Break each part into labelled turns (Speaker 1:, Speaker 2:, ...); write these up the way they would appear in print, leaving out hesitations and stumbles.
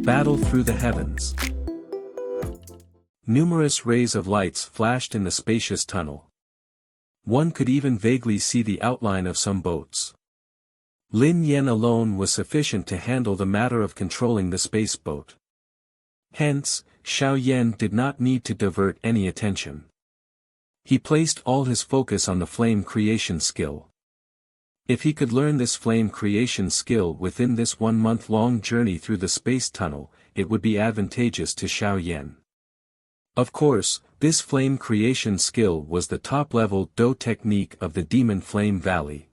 Speaker 1: Battle through the heavens. Numerous rays of lights flashed in the spacious tunnel. One could even vaguely see the outline of some boats. Lin Yan alone was sufficient to handle the matter of controlling the space boat. Hence, Xiao Yan did not need to divert any attention. He placed all his focus on the flame creation skill. If he could learn this flame creation skill within this 1-month-long journey through the space tunnel, it would be advantageous to Xiao Yan. Of course, this flame creation skill was the top-level Dou technique of the Demon Flame Valley.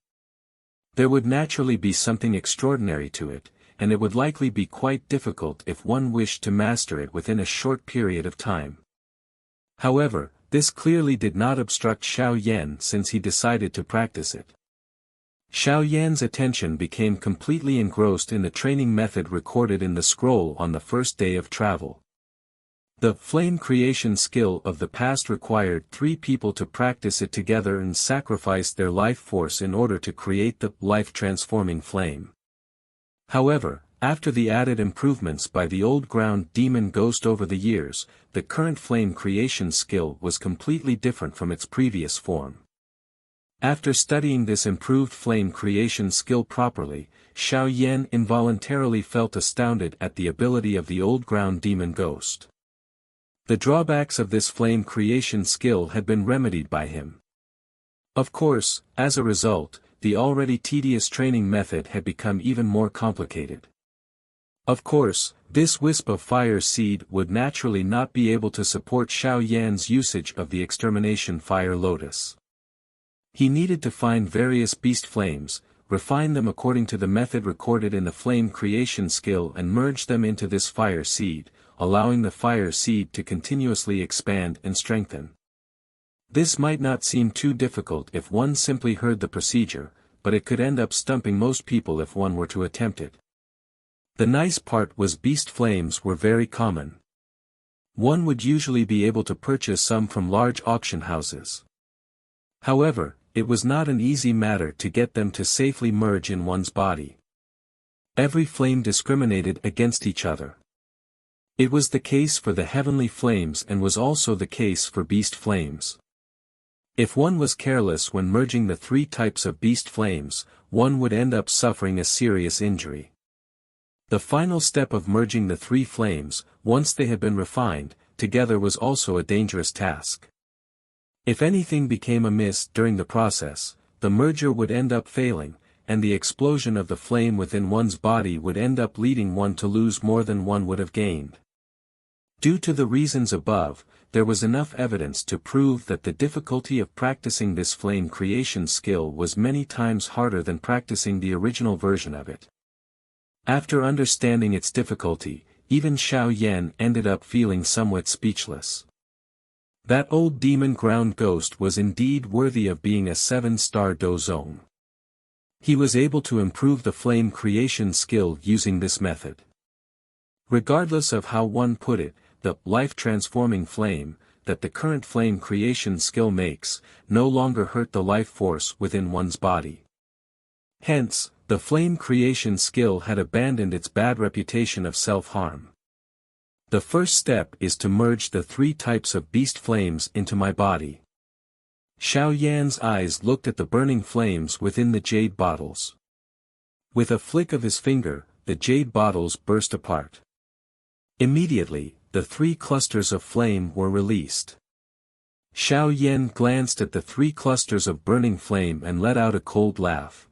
Speaker 1: There would naturally be something extraordinary to it, and it would likely be quite difficult if one wished to master it within a short period of time. However, this clearly did not obstruct Xiao Yan since he decided to practice it. Xiao Yan's attention became completely engrossed in the training method recorded in the scroll on the first day of travel. The flame creation skill of the past required 3 people to practice it together and sacrifice their life force in order to create the life-transforming flame. However, after the added improvements by the old ground demon ghost over the years, the current flame creation skill was completely different from its previous form. After studying this improved flame creation skill properly, Xiao Yan involuntarily felt astounded at the ability of the old ground demon ghost. The drawbacks of this flame creation skill had been remedied by him. Of course, as a result, the already tedious training method had become even more complicated. Of course, this wisp of fire seed would naturally not be able to support Xiao Yan's usage of the extermination fire lotus. He needed to find various beast flames, refine them according to the method recorded in the flame creation skill and merge them into this fire seed, allowing the fire seed to continuously expand and strengthen. This might not seem too difficult if one simply heard the procedure, but it could end up stumping most people if one were to attempt it. The nice part was beast flames were very common. One would usually be able to purchase some from large auction houses. However, it was not an easy matter to get them to safely merge in one's body. Every flame discriminated against each other. It was the case for the heavenly flames and was also the case for beast flames. If one was careless when merging the 3 types of beast flames, one would end up suffering a serious injury. The final step of merging the 3 flames, once they had been refined, together was also a dangerous task. If anything became amiss during the process, the merger would end up failing, and the explosion of the flame within one's body would end up leading one to lose more than one would have gained. Due to the reasons above, there was enough evidence to prove that the difficulty of practicing this flame creation skill was many times harder than practicing the original version of it. After understanding its difficulty, even Xiao Yan ended up feeling somewhat speechless. That old demon ground ghost was indeed worthy of being a 7-star Dou zone. He was able to improve the flame creation skill using this method. Regardless of how one put it, the life-transforming flame that the current flame creation skill makes no longer hurt the life force within one's body. Hence, the flame creation skill had abandoned its bad reputation of self-harm. The first step is to merge the 3 types of beast flames into my body. Xiao Yan's eyes looked at the burning flames within the jade bottles. With a flick of his finger, the jade bottles burst apart. Immediately, the 3 clusters of flame were released. Xiao Yan glanced at the 3 clusters of burning flame and let out a cold laugh.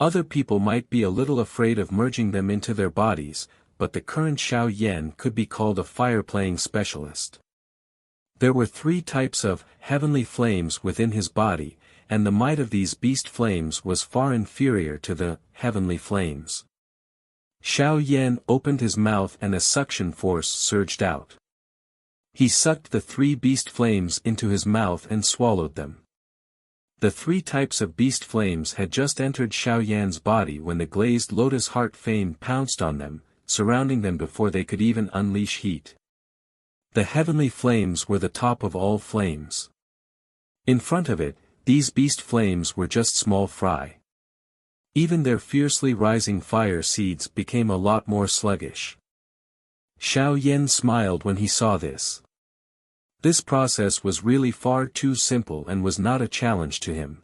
Speaker 1: Other people might be a little afraid of merging them into their bodies, but the current Xiao Yan could be called a fire-playing specialist. There were 3 types of heavenly flames within his body, and the might of these beast flames was far inferior to the heavenly flames. Xiao Yan opened his mouth and a suction force surged out. He sucked the 3 beast flames into his mouth and swallowed them. The 3 types of beast flames had just entered Xiao Yan's body when the glazed lotus heart flame pounced on them, surrounding them before they could even unleash heat. The heavenly flames were the top of all flames. In front of it, these beast flames were just small fry. Even their fiercely rising fire seeds became a lot more sluggish. Xiao Yan smiled when he saw this. This process was really far too simple and was not a challenge to him.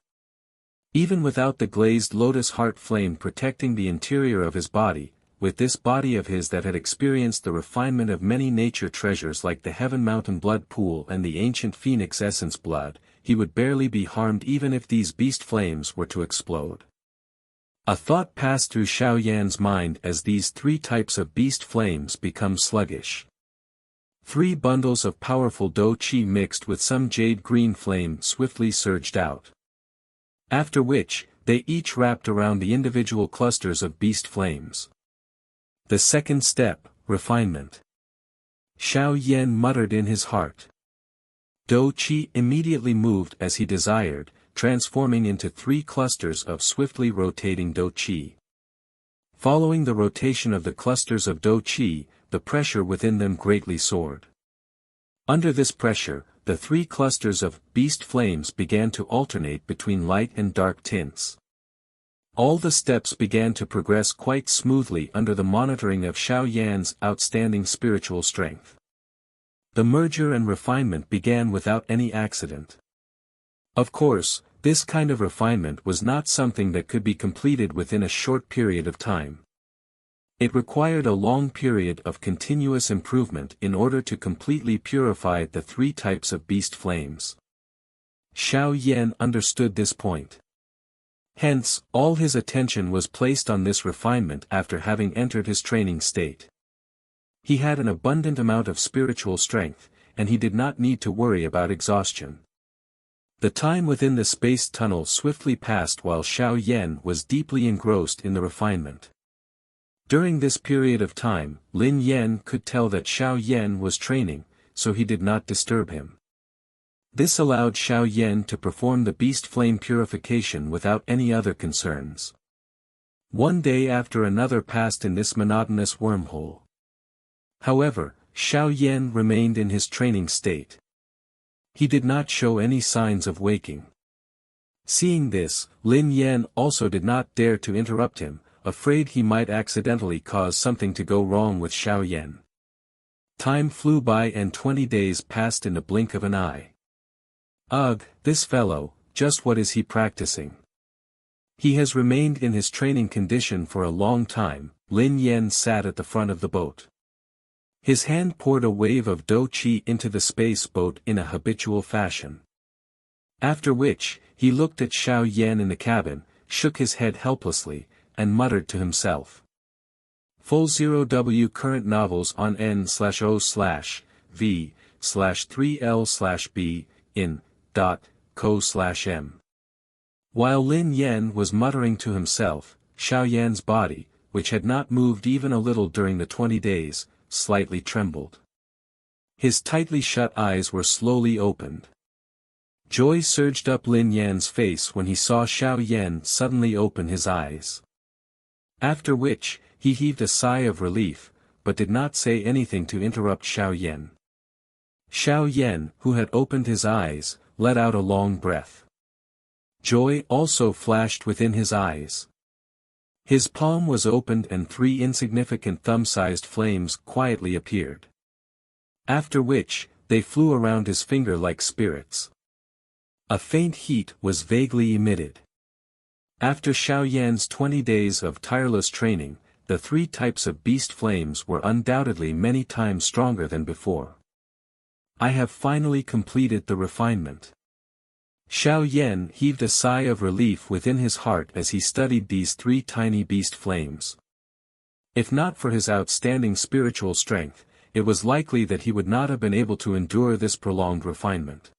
Speaker 1: Even without the glazed lotus heart flame protecting the interior of his body, with this body of his that had experienced the refinement of many nature treasures like the Heaven Mountain blood pool and the ancient phoenix essence blood, he would barely be harmed even if these beast flames were to explode. A thought passed through Xiao Yan's mind as these three types of beast flames become sluggish. 3 bundles of powerful Dou Qi mixed with some jade green flame swiftly surged out. After which, they each wrapped around the individual clusters of beast flames. The second step, refinement. Xiao Yan muttered in his heart. Dou Qi immediately moved as he desired, transforming into 3 clusters of swiftly rotating Dou Qi. Following the rotation of the clusters of Dou Qi, the pressure within them greatly soared. Under this pressure, the 3 clusters of beast flames began to alternate between light and dark tints. All the steps began to progress quite smoothly under the monitoring of Xiao Yan's outstanding spiritual strength. The merger and refinement began without any accident. Of course, this kind of refinement was not something that could be completed within a short period of time. It required a long period of continuous improvement in order to completely purify the 3 types of beast flames. Xiao Yan understood this point. Hence, all his attention was placed on this refinement after having entered his training state. He had an abundant amount of spiritual strength, and he did not need to worry about exhaustion. The time within the space tunnel swiftly passed while Xiao Yan was deeply engrossed in the refinement. During this period of time, Lin Yan could tell that Xiao Yan was training, so he did not disturb him. This allowed Xiao Yan to perform the beast flame purification without any other concerns. One day after another passed in this monotonous wormhole. However, Xiao Yan remained in his training state. He did not show any signs of waking. Seeing this, Lin Yan also did not dare to interrupt him, afraid he might accidentally cause something to go wrong with Xiao Yan. Time flew by and 20 days passed in the blink of an eye. Ugh, this fellow, just what is he practicing? He has remained in his training condition for a long time. Lin Yan sat at the front of the boat. His hand poured a wave of Dou Qi into the space boat in a habitual fashion. After which, he looked at Xiao Yan in the cabin, shook his head helplessly, and muttered to himself. Full 0W current novels on n/o/v/3l/b in .co/m. While Lin Yan was muttering to himself, Xiao Yan's body, which had not moved even a little during the 20 days, slightly trembled. His tightly shut eyes were slowly opened. Joy surged up Lin Yan's face when he saw Xiao Yan suddenly open his eyes. After which, he heaved a sigh of relief, but did not say anything to interrupt Xiao Yan. Xiao Yan, who had opened his eyes, let out a long breath. Joy also flashed within his eyes. His palm was opened and 3 insignificant thumb-sized flames quietly appeared. After which, they flew around his finger like spirits. A faint heat was vaguely emitted. After Xiao Yan's 20 days of tireless training, the 3 types of beast flames were undoubtedly many times stronger than before. I have finally completed the refinement. Xiao Yan heaved a sigh of relief within his heart as he studied these 3 tiny beast flames. If not for his outstanding spiritual strength, it was likely that he would not have been able to endure this prolonged refinement.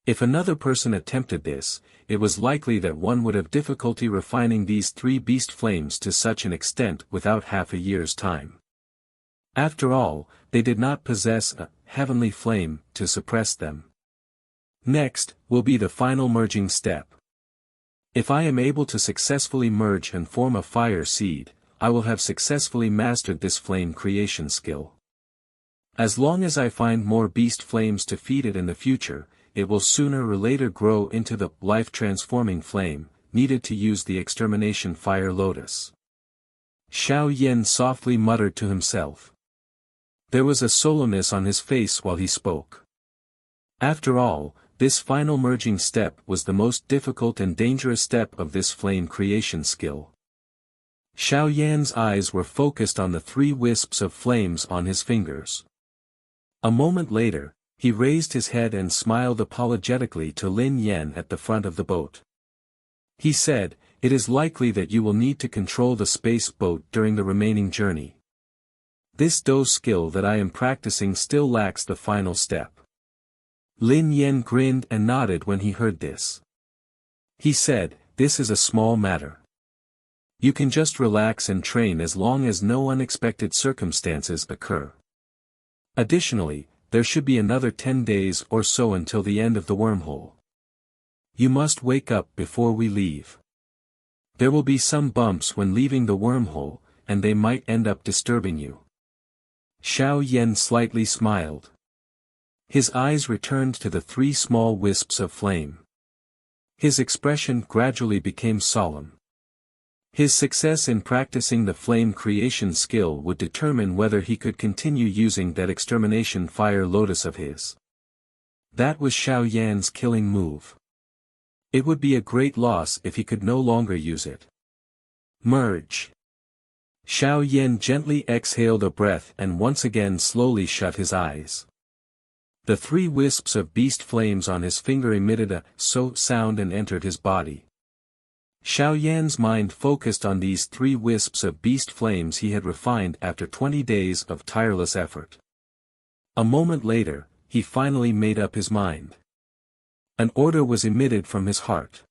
Speaker 1: If another person attempted this, it was likely that one would have difficulty refining these 3 beast flames to such an extent without half a year's time. After all, they did not possess a heavenly flame to suppress them. Next, will be the final merging step. If I am able to successfully merge and form a fire seed, I will have successfully mastered this flame creation skill. As long as I find more beast flames to feed it in the future, it will sooner or later grow into the life-transforming flame, needed to use the extermination fire lotus. Xiao Yan softly muttered to himself. There was a solemnness on his face while he spoke. After all, this final merging step was the most difficult and dangerous step of this flame creation skill. Xiao Yan's eyes were focused on the 3 wisps of flames on his fingers. A moment later, he raised his head and smiled apologetically to Lin Yan at the front of the boat. He said, "It is likely that you will need to control the space boat during the remaining journey. This Dou skill that I am practicing still lacks the final step." Lin Yan grinned and nodded when he heard this. He said, "This is a small matter. You can just relax and train as long as no unexpected circumstances occur. Additionally, there should be another 10 days or so until the end of the wormhole. You must wake up before we leave. There will be some bumps when leaving the wormhole, and they might end up disturbing you." Xiao Yan slightly smiled. His eyes returned to the 3 small wisps of flame. His expression gradually became solemn. His success in practicing the flame creation skill would determine whether he could continue using that extermination fire lotus of his. That was Xiao Yan's killing move. It would be a great loss if he could no longer use it. Merge. Xiao Yan gently exhaled a breath and once again slowly shut his eyes. The 3 wisps of beast flames on his finger emitted a "so" sound and entered his body. Xiao Yan's mind focused on these 3 wisps of beast flames he had refined after 20 days of tireless effort. A moment later, he finally made up his mind. An order was emitted from his heart.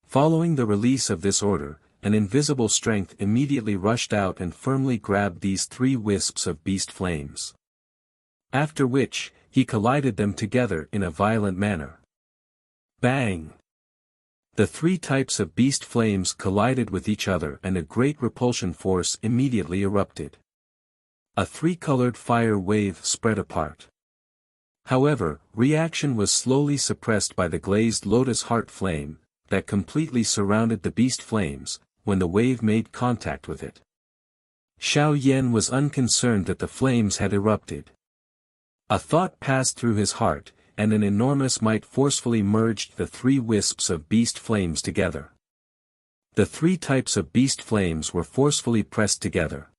Speaker 1: Following the release of this order, an invisible strength immediately rushed out and firmly grabbed these 3 wisps of beast flames. After which, he collided them together in a violent manner. Bang! The 3 types of beast flames collided with each other and a great repulsion force immediately erupted. A 3-colored fire wave spread apart. However, reaction was slowly suppressed by the glazed lotus heart flame, that completely surrounded the beast flames, when the wave made contact with it. Xiao Yan was unconcerned that the flames had erupted. A thought passed through his heart, and an enormous might forcefully merged the 3 wisps of beast flames together. The 3 types of beast flames were forcefully pressed together.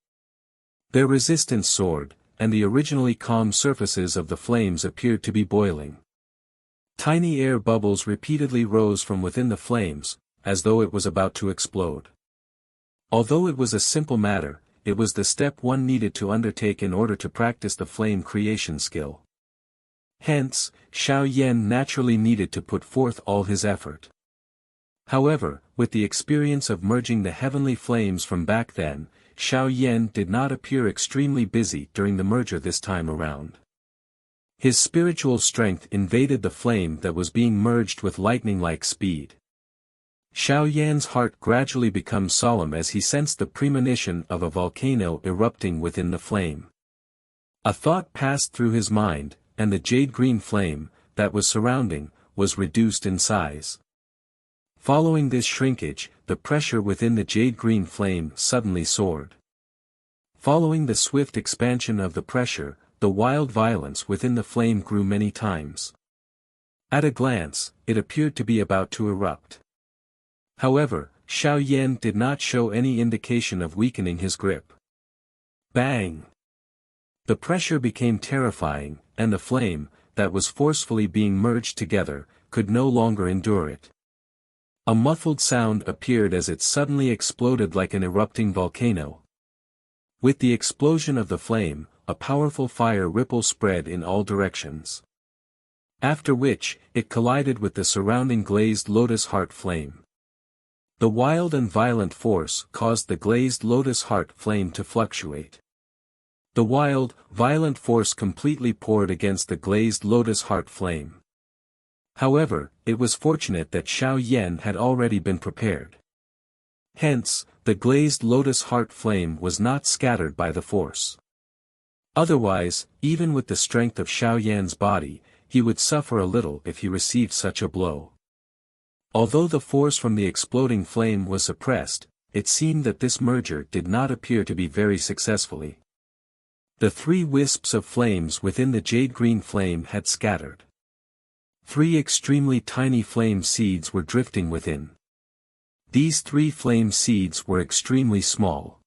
Speaker 1: Their resistance soared, and the originally calm surfaces of the flames appeared to be boiling. Tiny air bubbles repeatedly rose from within the flames, as though it was about to explode. Although it was a simple matter, it was the step one needed to undertake in order to practice the flame creation skill. Hence, Xiao Yan naturally needed to put forth all his effort. However, with the experience of merging the heavenly flames from back then, Xiao Yan did not appear extremely busy during the merger this time around. His spiritual strength invaded the flame that was being merged with lightning-like speed. Xiao Yan's heart gradually became solemn as he sensed the premonition of a volcano erupting within the flame. A thought passed through his mind, and the jade-green flame, that was surrounding, was reduced in size. Following this shrinkage, the pressure within the jade-green flame suddenly soared. Following the swift expansion of the pressure, the wild violence within the flame grew many times. At a glance, it appeared to be about to erupt. However, Xiao Yan did not show any indication of weakening his grip. Bang! The pressure became terrifying, and the flame, that was forcefully being merged together, could no longer endure it. A muffled sound appeared as it suddenly exploded like an erupting volcano. With the explosion of the flame, a powerful fire ripple spread in all directions. After which, it collided with the surrounding glazed lotus heart flame. The wild and violent force caused the glazed lotus heart flame to fluctuate. The wild, violent force completely poured against the glazed lotus heart flame. However, it was fortunate that Xiao Yan had already been prepared. Hence, the glazed lotus heart flame was not scattered by the force. Otherwise, even with the strength of Xiao Yan's body, he would suffer a little if he received such a blow. Although the force from the exploding flame was suppressed, it seemed that this merger did not appear to be very successfully. The 3 wisps of flames within the jade-green flame had scattered. 3 extremely tiny flame seeds were drifting within. These 3 flame seeds were extremely small.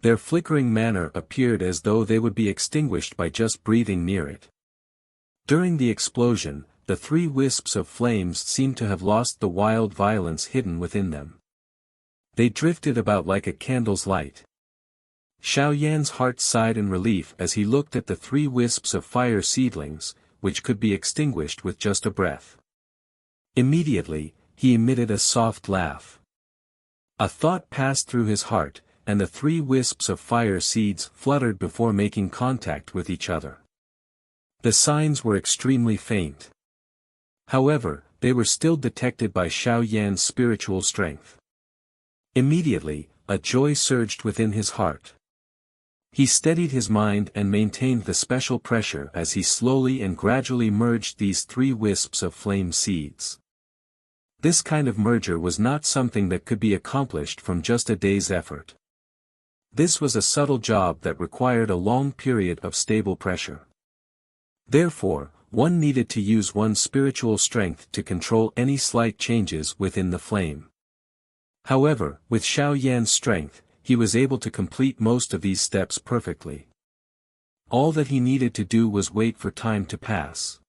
Speaker 1: Their flickering manner appeared as though they would be extinguished by just breathing near it. During the explosion, the 3 wisps of flames seemed to have lost the wild violence hidden within them. They drifted about like a candle's light. Xiao Yan's heart sighed in relief as he looked at the 3 wisps of fire seedlings, which could be extinguished with just a breath. Immediately, he emitted a soft laugh. A thought passed through his heart, and the 3 wisps of fire seeds fluttered before making contact with each other. The signs were extremely faint. However, they were still detected by Xiao Yan's spiritual strength. Immediately, a joy surged within his heart. He steadied his mind and maintained the special pressure as he slowly and gradually merged these 3 wisps of flame seeds. This kind of merger was not something that could be accomplished from just a day's effort. This was a subtle job that required a long period of stable pressure. Therefore, one needed to use one's spiritual strength to control any slight changes within the flame. However, with Xiao Yan's strength, he was able to complete most of these steps perfectly. All that he needed to do was wait for time to pass.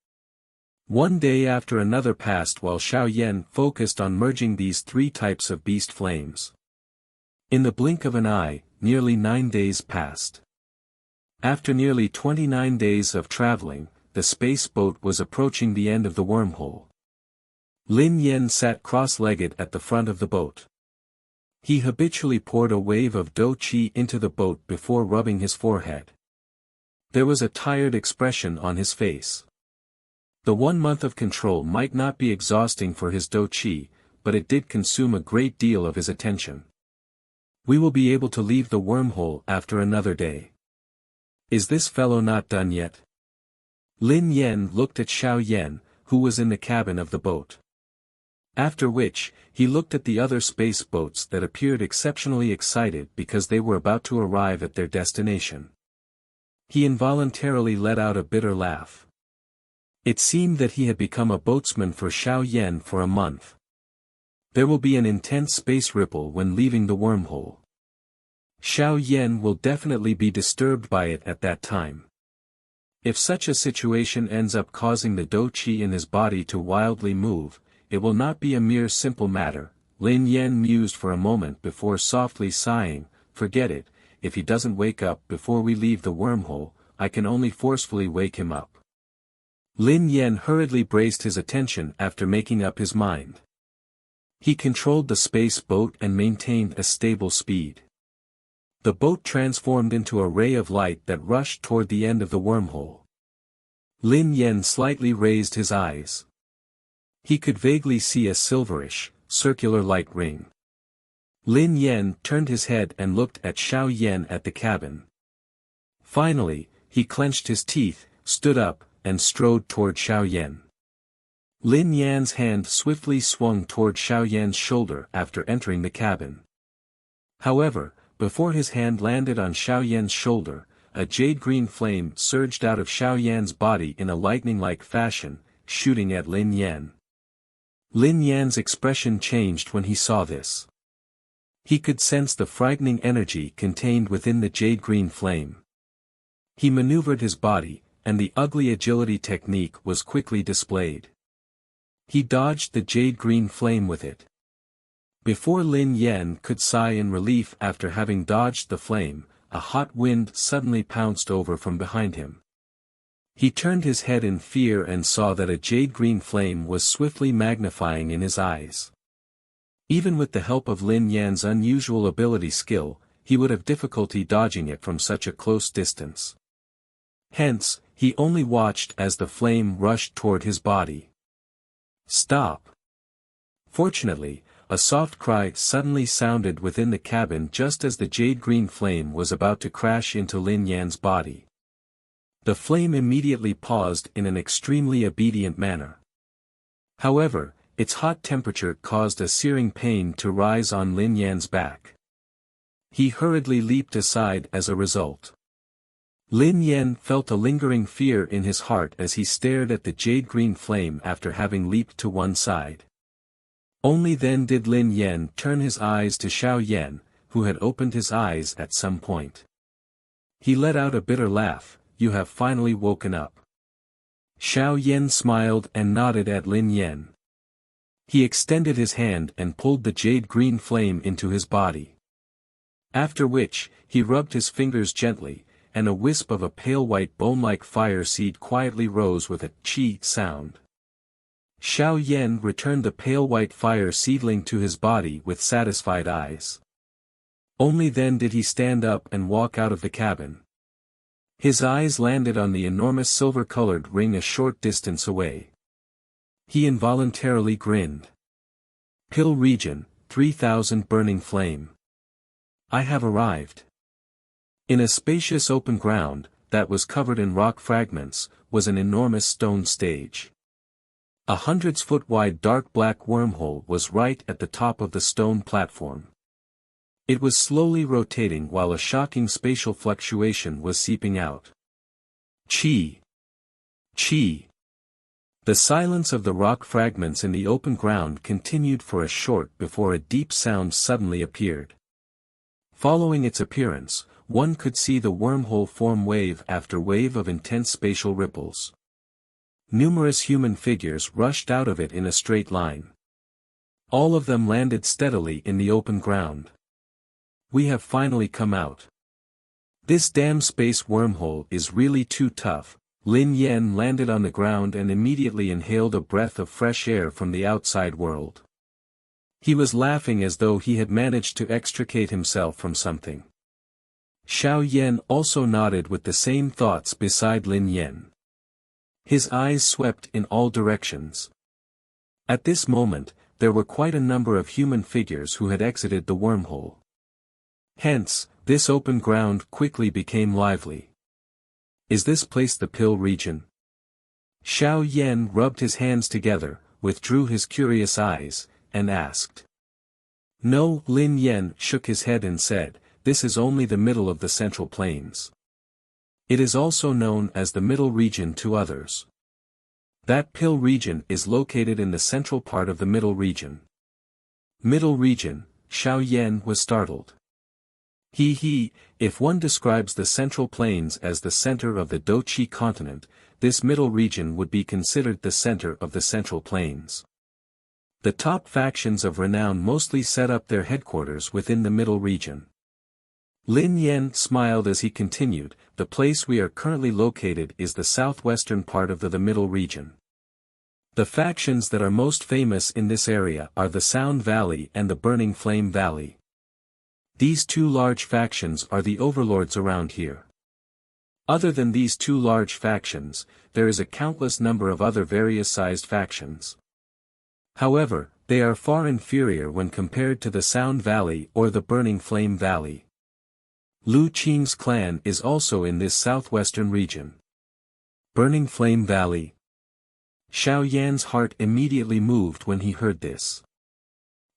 Speaker 1: One day after another passed while Xiao Yan focused on merging these 3 types of beast flames. In the blink of an eye, nearly 9 days passed. After nearly 29 days of traveling, the space boat was approaching the end of the wormhole. Lin Yan sat cross-legged at the front of the boat. He habitually poured a wave of Dou Qi into the boat before rubbing his forehead. There was a tired expression on his face. The 1 month of control might not be exhausting for his Dou Qi, but it did consume a great deal of his attention. We will be able to leave the wormhole after another day. Is this fellow not done yet? Lin Yan looked at Xiao Yan, who was in the cabin of the boat. After which, he looked at the other space boats that appeared exceptionally excited because they were about to arrive at their destination. He involuntarily let out a bitter laugh. It seemed that he had become a boatsman for Xiao Yan for a month. There will be an intense space ripple when leaving the wormhole. Xiao Yan will definitely be disturbed by it at that time. If such a situation ends up causing the Dou Qi in his body to wildly move, it will not be a mere simple matter. Lin Yan mused for a moment before softly sighing, forget it, if he doesn't wake up before we leave the wormhole, I can only forcefully wake him up. Lin Yan hurriedly braced his attention after making up his mind. He controlled the space boat and maintained a stable speed. The boat transformed into a ray of light that rushed toward the end of the wormhole. Lin Yan slightly raised his eyes. He could vaguely see a silverish, circular light ring. Lin Yan turned his head and looked at Xiao Yan at the cabin. Finally, he clenched his teeth, stood up, and strode toward Xiao Yan. Lin Yan's hand swiftly swung toward Xiao Yan's shoulder after entering the cabin. However, before his hand landed on Xiao Yan's shoulder, a jade-green flame surged out of Xiao Yan's body in a lightning-like fashion, shooting at Lin Yan. Lin Yan's expression changed when he saw this. He could sense the frightening energy contained within the jade-green flame. He maneuvered his body, and the ugly agility technique was quickly displayed. He dodged the jade-green flame with it. Before Lin Yan could sigh in relief after having dodged the flame, a hot wind suddenly pounced over from behind him. He turned his head in fear and saw that a jade-green flame was swiftly magnifying in his eyes. Even with the help of Lin Yan's unusual ability skill, he would have difficulty dodging it from such a close distance. Hence, he only watched as the flame rushed toward his body. Stop! Fortunately, a soft cry suddenly sounded within the cabin just as the jade-green flame was about to crash into Lin Yan's body. The flame immediately paused in an extremely obedient manner. However, its hot temperature caused a searing pain to rise on Lin Yan's back. He hurriedly leaped aside as a result. Lin Yan felt a lingering fear in his heart as he stared at the jade-green flame after having leaped to one side. Only then did Lin Yan turn his eyes to Xiao Yan, who had opened his eyes at some point. He let out a bitter laugh. "You have finally woken up." Xiao Yan smiled and nodded at Lin Yan. He extended his hand and pulled the jade-green flame into his body. After which, he rubbed his fingers gently, and a wisp of a pale white bone-like fire seed quietly rose with a "chi" sound. Xiao Yan returned the pale white fire seedling to his body with satisfied eyes. Only then did he stand up and walk out of the cabin. His eyes landed on the enormous silver-colored ring a short distance away. He involuntarily grinned. "Pill region, 3000 burning flame. I have arrived." In a spacious open ground, that was covered in rock fragments, was an enormous stone stage. 100-foot-wide dark black wormhole was right at the top of the stone platform. It was slowly rotating while a shocking spatial fluctuation was seeping out. Chi! Chi! The silence of the rock fragments in the open ground continued for a short before a deep sound suddenly appeared. Following its appearance, one could see the wormhole form wave after wave of intense spatial ripples. Numerous human figures rushed out of it in a straight line. All of them landed steadily in the open ground. "We have finally come out. This damn space wormhole is really too tough." Lin Yan landed on the ground and immediately inhaled a breath of fresh air from the outside world. He was laughing as though he had managed to extricate himself from something. Xiao Yan also nodded with the same thoughts beside Lin Yan. His eyes swept in all directions. At this moment, there were quite a number of human figures who had exited the wormhole. Hence, this open ground quickly became lively. "Is this place the pill region?" Xiao Yan rubbed his hands together, withdrew his curious eyes, and asked. "No." Lin Yan shook his head and said, "This is only the middle of the Central Plains. It is also known as the Middle Region to others. That pill region is located in the central part of the Middle Region." "Middle Region?" Xiao Yan was startled. If one describes the Central Plains as the center of the Dou Qi continent, this middle region would be considered the center of the Central Plains. The top factions of renown mostly set up their headquarters within the middle region. Lin Yan smiled as he continued, "The place we are currently located is the southwestern part of the middle region. The factions that are most famous in this area are the Sound Valley and the Burning Flame Valley. These two large factions are the overlords around here. Other than these two large factions, there is a countless number of other various-sized factions. However, they are far inferior when compared to the Sound Valley or the Burning Flame Valley. Lu Qing's clan is also in this southwestern region." Burning Flame Valley. Xiao Yan's heart immediately moved when he heard this.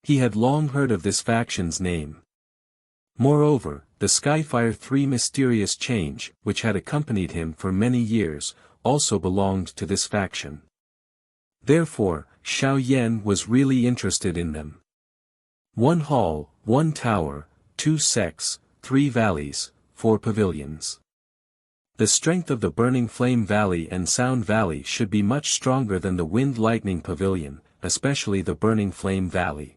Speaker 1: He had long heard of this faction's name. Moreover, the Skyfire 3 mysterious change, which had accompanied him for many years, also belonged to this faction. Therefore, Xiao Yan was really interested in them. 1 hall, 1 tower, 2 sects, 3 valleys, 4 pavilions. The strength of the Burning Flame Valley and Sound Valley should be much stronger than the Wind Lightning Pavilion, especially the Burning Flame Valley.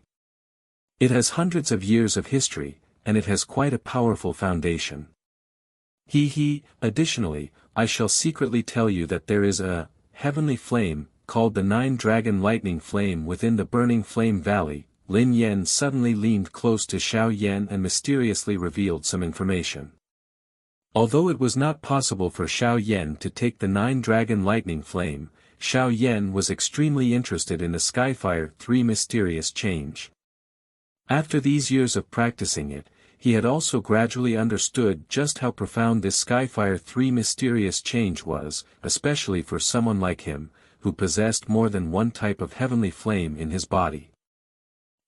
Speaker 1: It has hundreds of years of history, and it has quite a powerful foundation. Additionally, I shall secretly tell you that there is a heavenly flame, called the 9-Dragon Lightning Flame within the Burning Flame Valley. Lin Yan suddenly leaned close to Xiao Yan and mysteriously revealed some information. Although it was not possible for Xiao Yan to take the 9-Dragon Lightning Flame, Xiao Yan was extremely interested in the Skyfire 3 mysterious change. After these years of practicing it, he had also gradually understood just how profound this Skyfire 3 mysterious change was, especially for someone like him, who possessed more than one type of heavenly flame in his body.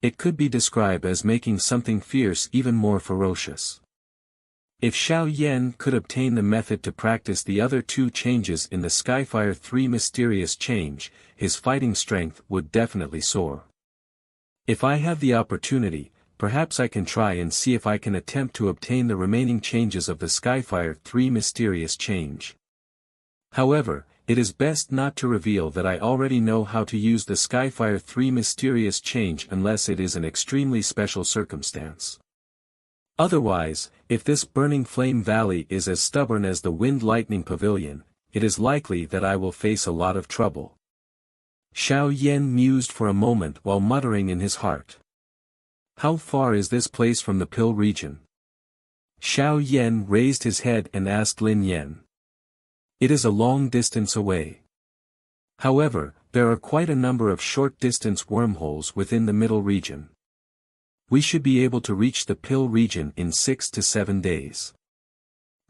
Speaker 1: It could be described as making something fierce even more ferocious. If Xiao Yan could obtain the method to practice the other two changes in the Skyfire 3 mysterious change, his fighting strength would definitely soar. If I have the opportunity, perhaps I can try and see if I can attempt to obtain the remaining changes of the Skyfire 3 mysterious change. However, it is best not to reveal that I already know how to use the Skyfire 3 mysterious change unless it is an extremely special circumstance. Otherwise, if this burning flame valley is as stubborn as the wind lightning pavilion, it is likely that I will face a lot of trouble. Xiao Yan mused for a moment while muttering in his heart. How far is this place from the Pill region? Xiao Yan raised his head and asked Lin Yan. It is a long distance away. However, there are quite a number of short-distance wormholes within the middle region. We should be able to reach the Pill region in 6 to 7 days.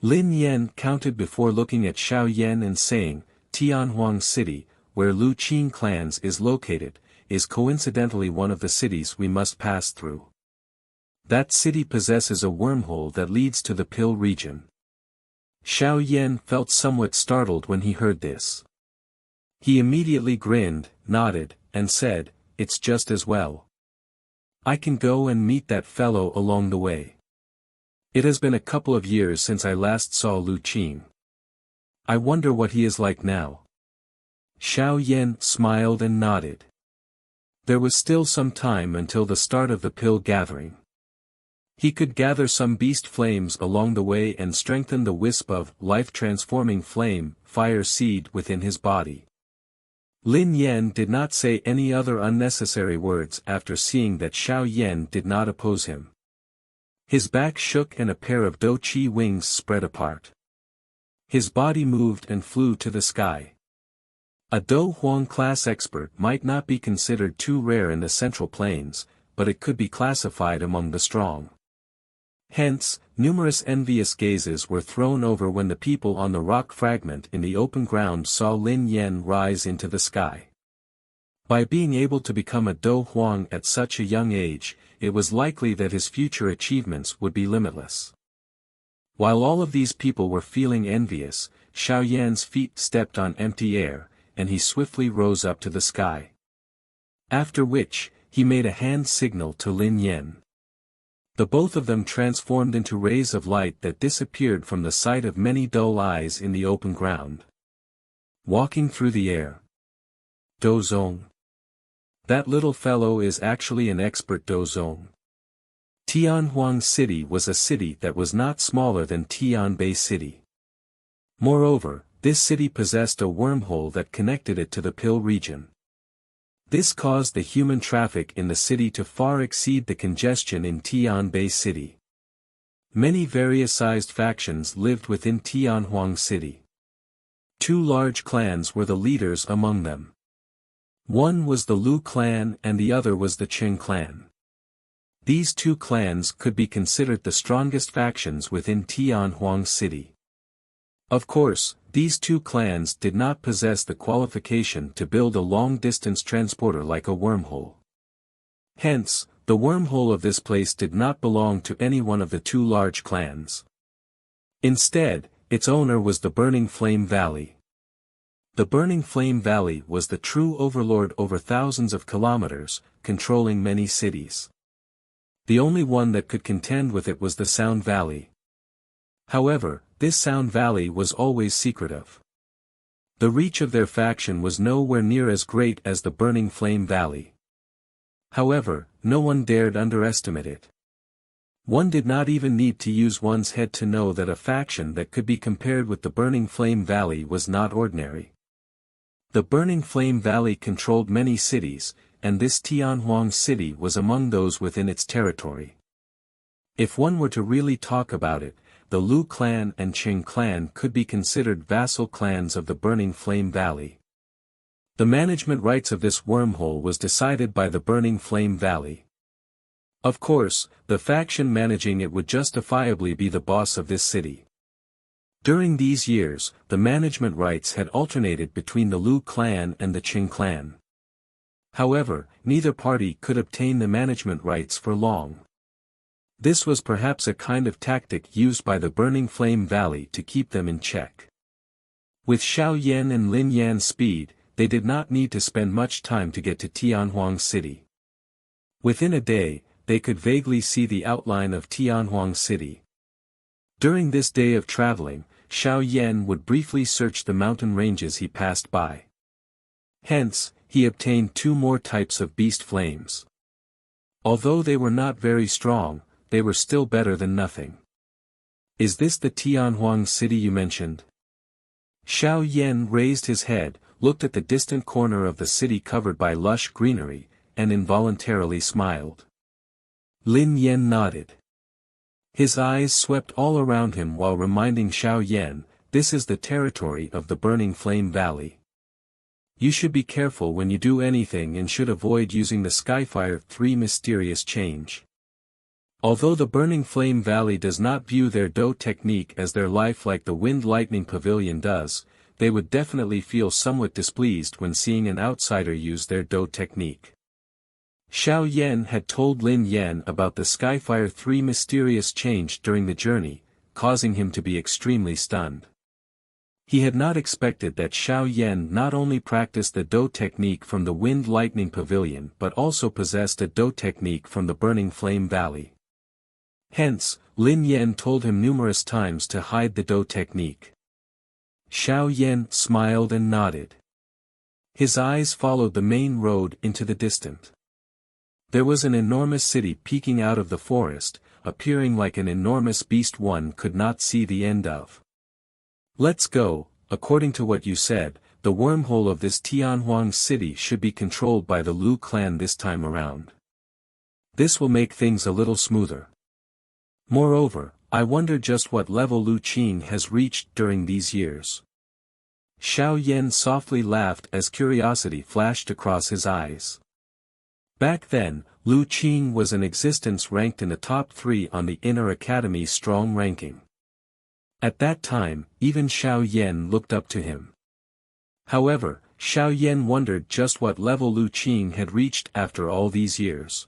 Speaker 1: Lin Yan counted before looking at Xiao Yan and saying, Tianhuang City, where Lu Qing clans is located, is coincidentally one of the cities we must pass through. That city possesses a wormhole that leads to the Pill region. Xiao Yan felt somewhat startled when he heard this. He immediately grinned, nodded, and said, It's just as well. I can go and meet that fellow along the way. It has been a couple of years since I last saw Lu Qing. I wonder what he is like now. Xiao Yan smiled and nodded. There was still some time until the start of the Pill gathering. He could gather some beast flames along the way and strengthen the wisp of life-transforming flame, fire seed within his body. Lin Yan did not say any other unnecessary words after seeing that Xiao Yan did not oppose him. His back shook and a pair of Dou Qi wings spread apart. His body moved and flew to the sky. A Dou Huang class expert might not be considered too rare in the Central Plains, but it could be classified among the strong. Hence, numerous envious gazes were thrown over when the people on the rock fragment in the open ground saw Lin Yan rise into the sky. By being able to become a Dou Huang at such a young age, it was likely that his future achievements would be limitless. While all of these people were feeling envious, Xiao Yan's feet stepped on empty air, and he swiftly rose up to the sky. After which, he made a hand signal to Lin Yan. The both of them transformed into rays of light that disappeared from the sight of many dull eyes in the open ground. Walking through the air. Dou Zong. That little fellow is actually an expert Dou Zong. Tianhuang City was a city that was not smaller than Tianbei City. Moreover, this city possessed a wormhole that connected it to the Pill region. This caused the human traffic in the city to far exceed the congestion in Tianbei City. Many various-sized factions lived within Tianhuang City. Two large clans were the leaders among them. One was the Lu clan and the other was the Qing clan. These two clans could be considered the strongest factions within Tianhuang City. Of course, these two clans did not possess the qualification to build a long-distance transporter like a wormhole. Hence, the wormhole of this place did not belong to any one of the two large clans. Instead, its owner was the Burning Flame Valley. The Burning Flame Valley was the true overlord over thousands of kilometers, controlling many cities. The only one that could contend with it was the Sound Valley. However, this Sound Valley was always secretive. The reach of their faction was nowhere near as great as the Burning Flame Valley. However, no one dared underestimate it. One did not even need to use one's head to know that a faction that could be compared with the Burning Flame Valley was not ordinary. The Burning Flame Valley controlled many cities, and this Tianhuang City was among those within its territory. If one were to really talk about it, the Lu clan and Qing clan could be considered vassal clans of the Burning Flame Valley. The management rights of this wormhole was decided by the Burning Flame Valley. Of course, the faction managing it would justifiably be the boss of this city. During these years, the management rights had alternated between the Lu clan and the Qing clan. However, neither party could obtain the management rights for long. This was perhaps a kind of tactic used by the Burning Flame Valley to keep them in check. With Xiao Yan and Lin Yan's speed, they did not need to spend much time to get to Tianhuang City. Within a day, they could vaguely see the outline of Tianhuang City. During this day of traveling, Xiao Yan would briefly search the mountain ranges he passed by. Hence, he obtained 2 more types of beast flames. Although they were not very strong, they were still better than nothing. Is this the Tianhuang City you mentioned? Xiao Yan raised his head, looked at the distant corner of the city covered by lush greenery, and involuntarily smiled. Lin Yan nodded. His eyes swept all around him while reminding Xiao Yan, this is the territory of the Burning Flame Valley. You should be careful when you do anything and should avoid using the Skyfire 3 mysterious change. Although the Burning Flame Valley does not view their Dou technique as their life like the Wind Lightning Pavilion does, they would definitely feel somewhat displeased when seeing an outsider use their Dou technique. Xiao Yan had told Lin Yan about the Skyfire 3 mysterious change during the journey, causing him to be extremely stunned. He had not expected that Xiao Yan not only practiced the Dou technique from the Wind Lightning Pavilion but also possessed a Dou technique from the Burning Flame Valley. Hence, Lin Yan told him numerous times to hide the Dou technique. Xiao Yan smiled and nodded. His eyes followed the main road into the distance. There was an enormous city peeking out of the forest, appearing like an enormous beast one could not see the end of. Let's go, according to what you said, the wormhole of this Tianhuang city should be controlled by the Lu clan this time around. This will make things a little smoother. Moreover, I wonder just what level Lu Qing has reached during these years. Xiao Yan softly laughed as curiosity flashed across his eyes. Back then, Lu Qing was in existence ranked in the top 3 on the Inner Academy's strong ranking. At that time, even Xiao Yan looked up to him. However, Xiao Yan wondered just what level Lu Qing had reached after all these years.